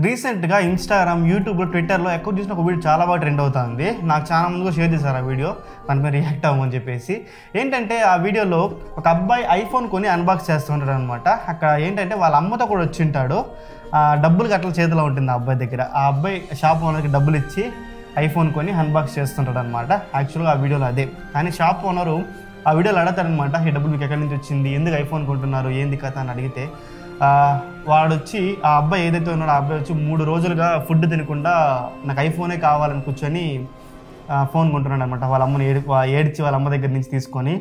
రీసెంట్గా ఇన్స్టాగ్రామ్, యూట్యూబ్లో, ట్విట్టర్లో ఎక్కువ చూసిన ఒక వీడియో చాలా బాగా ట్రెండ్ అవుతుంది. నాకు చాలా ముందుగా షేర్ చేశారు ఆ వీడియో, దాని మీద రియాక్ట్ అవ్వమని చెప్పేసి. ఏంటంటే ఆ వీడియోలో ఒక అబ్బాయి ఐఫోన్ కొని అన్బాక్స్ చేస్తుంటాడు అనమాట. అక్కడ ఏంటంటే వాళ్ళ అమ్మతో కూడా వచ్చింటాడు. డబ్బులు గట్ల చేతిలో ఉంటుంది ఆ అబ్బాయి దగ్గర. ఆ అబ్బాయి షాప్ ఓనర్కి డబ్బులు ఇచ్చి ఐఫోన్ కొని అన్బాక్స్ చేస్తుంటాడు అనమాట. యాక్చువల్గా ఆ వీడియోలో అదే. కానీ షాప్ ఓనరు ఆ వీడియోలో అడతాడనమాట, ఈ డబ్బులు మీకు ఎక్కడి నుంచి వచ్చింది, ఎందుకు ఐఫోన్ కొంటున్నారు, ఏంది కథ అని అడిగితే వాడు వచ్చి, ఆ అబ్బాయి ఏదైతే ఉన్నాడో ఆ అబ్బాయి వచ్చి 3 రోజులుగా ఫుడ్ తినకుండా నాకు ఐఫోనే కావాలని కూర్చొని ఫోన్ కొంటున్నాడు అనమాట. వాళ్ళ అమ్మని ఏడ్చి వాళ్ళ అమ్మ దగ్గర నుంచి తీసుకొని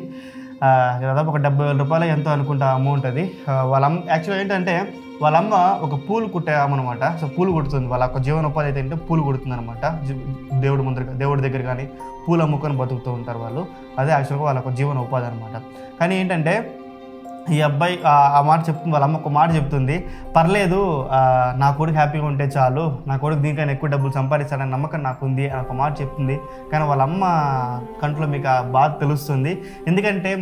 దాదాపు ఒక 70,000 రూపాయలు ఎంతో అనుకుంటా అమౌంట్ అది. వాళ్ళ అమ్మ యాక్చువల్గా ఏంటంటే వాళ్ళ అమ్మ ఒక పూలు కుట్టామన్నమాట. సో పూలు కుడుతుంది, వాళ్ళ ఒక జీవనోపాధి అయితే అంటే పూలు కుడుతుంది అనమాట. దేవుడి దగ్గర కానీ పూలు అమ్ముకొని బతుకుతూ ఉంటారు వాళ్ళు. అదే యాక్చువల్గా వాళ్ళ ఒక జీవనోపాధి అనమాట. కానీ ఏంటంటే ఈ అబ్బాయి ఆ మాట చెప్తుంది, వాళ్ళ అమ్మ ఒక మాట చెప్తుంది, పర్లేదు నా కొడుకు హ్యాపీగా ఉంటే చాలు, నా కొడుకు దీనికైనా ఎక్కువ డబ్బులు సంపాదిస్తాడని నమ్మకం నాకు ఉంది అని ఒక మాట చెప్తుంది. కానీ వాళ్ళ అమ్మ కంట్లో మీకు ఆ బాధ తెలుస్తుంది. ఎందుకంటే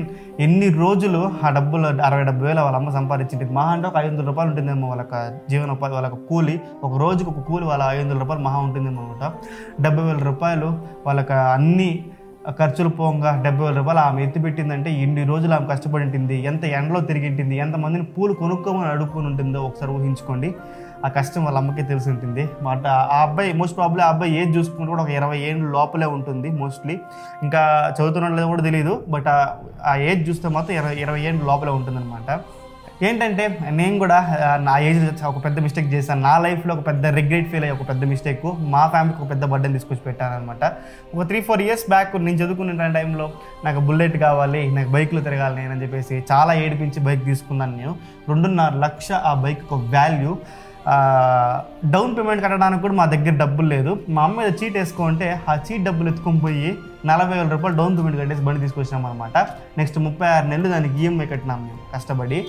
ఎన్ని రోజులు ఆ డబ్బులు 60,000-70,000 వాళ్ళ అమ్మ సంపాదించింది. మహా అంటే ఒక 500 రూపాయలు ఉంటుందేమో వాళ్ళ జీవనోపాధి, వాళ్ళ కూలి. ఒక రోజుకి ఒక కూలి వాళ్ళ 500 రూపాయలు మహా ఉంటుందేమో అనమాట. 70,000 రూపాయలు వాళ్ళకి అన్ని ఖర్చులు పోగా 70,000 రూపాయలు ఆమె ఎత్తిపెట్టిందంటే ఎన్ని రోజులు ఆమె కష్టపడి ఉంటుంది, ఎంత ఎండలో తిరిగింటుంది, ఎంతమందిని పూలు కొనుక్కోమని అడుక్కొని ఉంటుందో ఒకసారి ఊహించుకోండి. ఆ కష్టం వాళ్ళ అమ్మకే తెలిసి ఉంటుంది మాట. ఆ అబ్బాయి మోస్ట్ ప్రాబ్లీ ఆ అబ్బాయి ఏజ్ చూసుకుంటే కూడా ఒక 20 ఏళ్ళు లోపలే ఉంటుంది మోస్ట్లీ. ఇంకా చదువుతున్నట్లేదు కూడా తెలియదు, బట్ ఆ ఏజ్ చూస్తే మాత్రం 20 ఏళ్ళు లోపలే ఉంటుందన్నమాట. ఏంటంటే నేను కూడా నా ఏజ్ ఒక పెద్ద మిస్టేక్ చేశాను. నా లైఫ్లో ఒక పెద్ద రిగ్రెట్ ఫీల్ అయ్యి ఒక పెద్ద మిస్టేక్ మా ఫ్యామిలీకి ఒక పెద్ద బర్డెన్ తీసుకొచ్చి పెట్టాను అనమాట. ఒక 3-4 ఇయర్స్ బ్యాక్ నేను చదువుకునే టైంలో నాకు బుల్లెట్ కావాలి, నాకు బైక్లో తిరగాలి నేనని చెప్పేసి చాలా ఏడిపించి బైక్ తీసుకున్నాను నేను. 2.5 లక్ష ఆ బైక్ ఒక వాల్యూ. డౌన్ పేమెంట్ కట్టడానికి కూడా మా దగ్గర డబ్బులు లేదు. మా అమ్మ మీద చీట్ వేసుకుంటే ఆ చీట్ డబ్బులు ఎత్తుకొని పోయి 40,000 రూపాయలు డౌన్ పేమెంట్ కట్టేసి బండి తీసుకొచ్చినాం అనమాట. నెక్స్ట్ 36 నెలలు దానికి ఈఎంఐ కట్టినాం మేము కష్టపడి.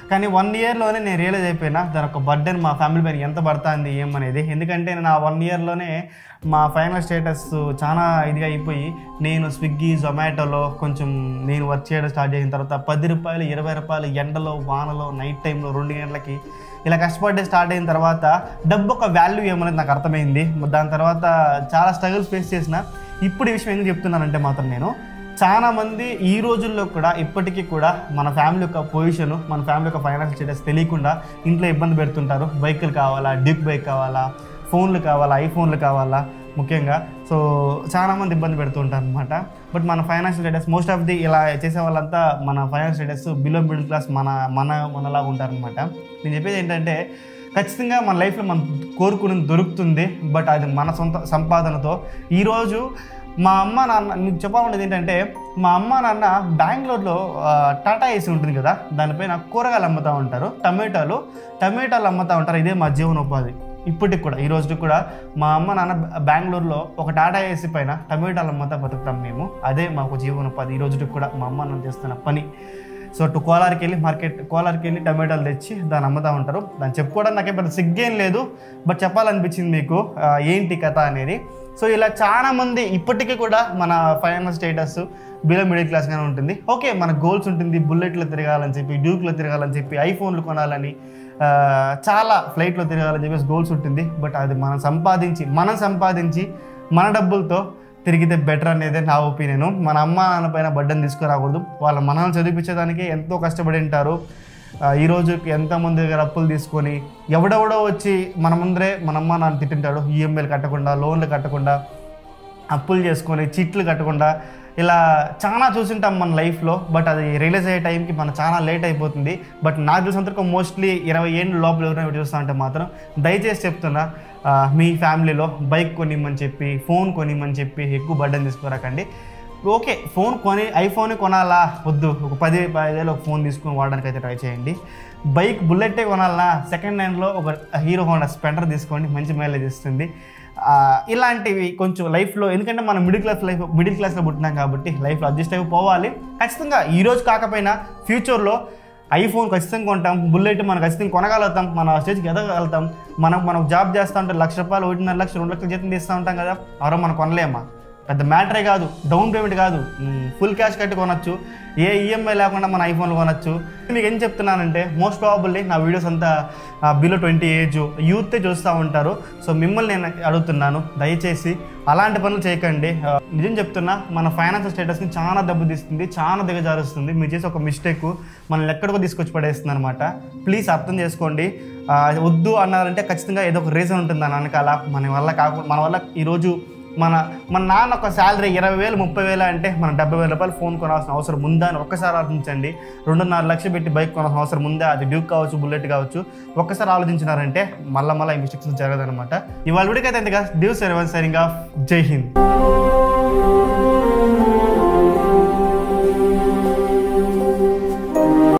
కానీ 1 ఇయర్లోనే నేను రియలైజ్ అయిపోయినా దాని ఒక బర్డెన్ మా ఫ్యామిలీ పైన ఎంత పడుతుంది ఏమనేది. ఎందుకంటే నేను ఆ 1 ఇయర్లోనే మా ఫైనాన్స్ స్టేటస్ చాలా ఇదిగా అయిపోయి నేను స్విగ్గీ, జొమాటోలో కొంచెం నేను వర్క్ చేయడం స్టార్ట్ చేసిన తర్వాత 10 రూపాయలు, 20 రూపాయలు ఎండలో, వానలో, నైట్ టైంలో 2 గంటలకి ఇలా కష్టపడే స్టార్ట్ అయిన తర్వాత డబ్బు ఒక వాల్యూ ఏమనేది నాకు అర్థమైంది. దాని తర్వాత చాలా స్ట్రగుల్స్ ఫేస్ చేసిన. ఇప్పుడు ఈ విషయం ఎందుకు చెప్తున్నానంటే మాత్రం నేను చాలామంది ఈ రోజుల్లో కూడా ఇప్పటికీ కూడా మన ఫ్యామిలీ యొక్క పొజిషను, మన ఫ్యామిలీ యొక్క ఫైనాన్షియల్ స్టేటస్ తెలియకుండా ఇంట్లో ఇబ్బంది పెడుతుంటారు. బైకులు కావాలా, డ్యూక్ బైక్ కావాలా, ఫోన్లు కావాలా, ఐఫోన్లు కావాలా ముఖ్యంగా. సో చాలామంది ఇబ్బంది పెడుతుంటారు అనమాట. బట్ మన financial status most of the ఇలా చేసే వాళ్ళంతా మన financial status below middle class మనలాగా ఉంటారనమాట. నేను చెప్పేది ఏంటంటే ఖచ్చితంగా మన లైఫ్లో మనం కోరుకునేది దొరుకుతుంది, బట్ అది మన సొంత సంపాదనతో. ఈరోజు మా అమ్మ నాన్న, మీకు చెప్పాలన్నది ఏంటంటే మా అమ్మ నాన్న బెంగళూరులో టాటా ఏసీ ఉంటుంది కదా, దానిపైన కూరగాయలు అమ్ముతూ ఉంటారు, టమాటాలు అమ్ముతూ ఉంటారు. ఇదే మా జీవనోపాధి ఇప్పటికి కూడా. ఈ రోజుకి కూడా మా అమ్మ నాన్న బెంగళూరులో ఒక టాటా ఏసీ పైన టమాటాలు అమ్ముతా బతుకుతాం మేము. అదే మాకు జీవనోపాధి ఈ రోజుకి కూడా మా అమ్మ నాన్న చేస్తున్న పని. సో కోలార్కి వెళ్ళి టమాటాలు తెచ్చి దాన్ని అమ్ముతూ ఉంటారు. దాన్ని చెప్పుకోవడానికి నాకేం పెద్ద సిగ్గేం లేదు, బట్ చెప్పాలనిపించింది మీకు ఏంటి కథ అనేది. సో ఇలా చాలామంది ఇప్పటికీ కూడా మన ఫైనాన్స్ స్టేటస్ బిలో మిడిల్ క్లాస్గానే ఉంటుంది. ఓకే, మన గోల్స్ ఉంటుంది, బుల్లెట్లో తిరగాలని చెప్పి, డ్యూక్లో తిరగాలని చెప్పి, ఐఫోన్లు కొనాలని, చాలా ఫ్లైట్లో తిరగాలని చెప్పేసి గోల్స్ ఉంటుంది. బట్ అది మనం సంపాదించి మన డబ్బులతో తిరిగితే బెటర్ అనేది నా ఒపీనియన్. మన అమ్మ నాన్న పైన బర్డెన్ తీసుకురాకూడదు. వాళ్ళ మనల్ని చదివించడానికి ఎంతో కష్టపడి ఉంటారు. ఈరోజు ఎంతమంది దగ్గర అప్పులు తీసుకొని ఎవడెవడో వచ్చి మన ముందరే మన అమ్మ నాన్న తిట్టింటాడు. ఈఎంఐలు కట్టకుండా, లోన్లు కట్టకుండా, అప్పులు చేసుకొని, చీట్లు కట్టకుండా, ఇలా చాలా చూసింటాం మన లైఫ్లో. బట్ అది రియలైజ్ అయ్యే టైంకి మనం చాలా లేట్ అయిపోతుంది. బట్ నాకు తెలిసినంతవరకు మోస్ట్లీ 20 ఏళ్ళు లోపల ఎవరైనా చూస్తా అంటే మాత్రం దయచేసి చెప్తున్నా, మీ ఫ్యామిలీలో బైక్ కొనిమ్మని చెప్పి, ఫోన్ కొనిమ్మని చెప్పి ఎక్కువ బర్డెన్ తీసుకోరాకండి. ఓకే, ఐఫోన్ కొనాలా వద్దు, ఒక 10,000 ఒక ఫోన్ తీసుకొని వాడడానికి అయితే ట్రై చేయండి. బైక్ బుల్లెట్టే కొనాలన్నా సెకండ్ హ్యాండ్లో ఒక హీరో హోండా స్ప్లెండర్ తీసుకోండి, మంచి మైలేజ్ ఇస్తుంది. ఇలాంటివి కొంచెం లైఫ్లో, ఎందుకంటే మనం మిడిల్ క్లాస్లో పుట్టినాం కాబట్టి లైఫ్లో అడ్జస్ట్ అయిపోవాలి. ఖచ్చితంగా ఈరోజు కాకపోయినా ఫ్యూచర్లో ఐఫోన్ ఖచ్చితంగా కొంటాం, బుల్లెట్ మనం ఖచ్చితంగా కొనగలుగుతాం, మన స్టేజ్కి ఎదగలుగుతాం. మనం జాబ్ చేస్తూ ఉంటే 1,00,000 రూపాయలు, 1.5 లక్షలు, 2 లక్షల జీతం తీస్తూ ఉంటాం కదా, ఎవరో మనం కొనలేమా? పెద్ద మ్యాటరే కాదు, డౌన్ పేమెంట్ కాదు, ఫుల్ క్యాష్ కట్టి కొనొచ్చు, ఏ ఈఎంఐ లేకుండా మన ఐఫోన్లు కొనొచ్చు. మీకు ఏం చెప్తున్నానంటే మోస్ట్ ప్రాబబ్లీ నా వీడియోస్ అంతా బిలో 20 ఏజ్ యూతే చూస్తూ ఉంటారు. సో మిమ్మల్ని నేను అడుగుతున్నాను, దయచేసి అలాంటి పనులు చేయకండి. నిజం చెప్తున్నా, మన ఫైనాన్షియల్ స్టేటస్ని చాలా దెబ్బతీస్తుంది, చాలా దిగజారుస్తుంది. మీరు చేసే ఒక మిస్టేక్ మనల్ని ఎక్కడికో తీసుకొచ్చి పడేస్తుంది అనమాట. ప్లీజ్ అర్థం చేసుకోండి. వద్దు అన్నారంటే ఖచ్చితంగా ఏదో ఒక రీజన్ ఉంటుంది దాని వెనకాల. మన వల్ల ఈరోజు మన నాన్న ఒక శాలరీ 20,000 30,000 అంటే మనం 70,000 రూపాయలు ఫోన్ కొనాల్సిన అవసరం ఉందా అని ఒక్కసారి ఆలోచించండి. 2.5 లక్షలు పెట్టి బైక్ కొనాల్సిన అవసరం ఉందా? అది డ్యూక్ కావచ్చు, బుల్లెట్ కావచ్చు. ఒక్కసారి ఆలోచించినారంటే మళ్ళీ ఈ మిస్టేక్స్ జరగదనమాట. ఇవాళ వీడియోకి అయితే దివ్స్ సైనింగ్ ఆఫ్. జై హింద్.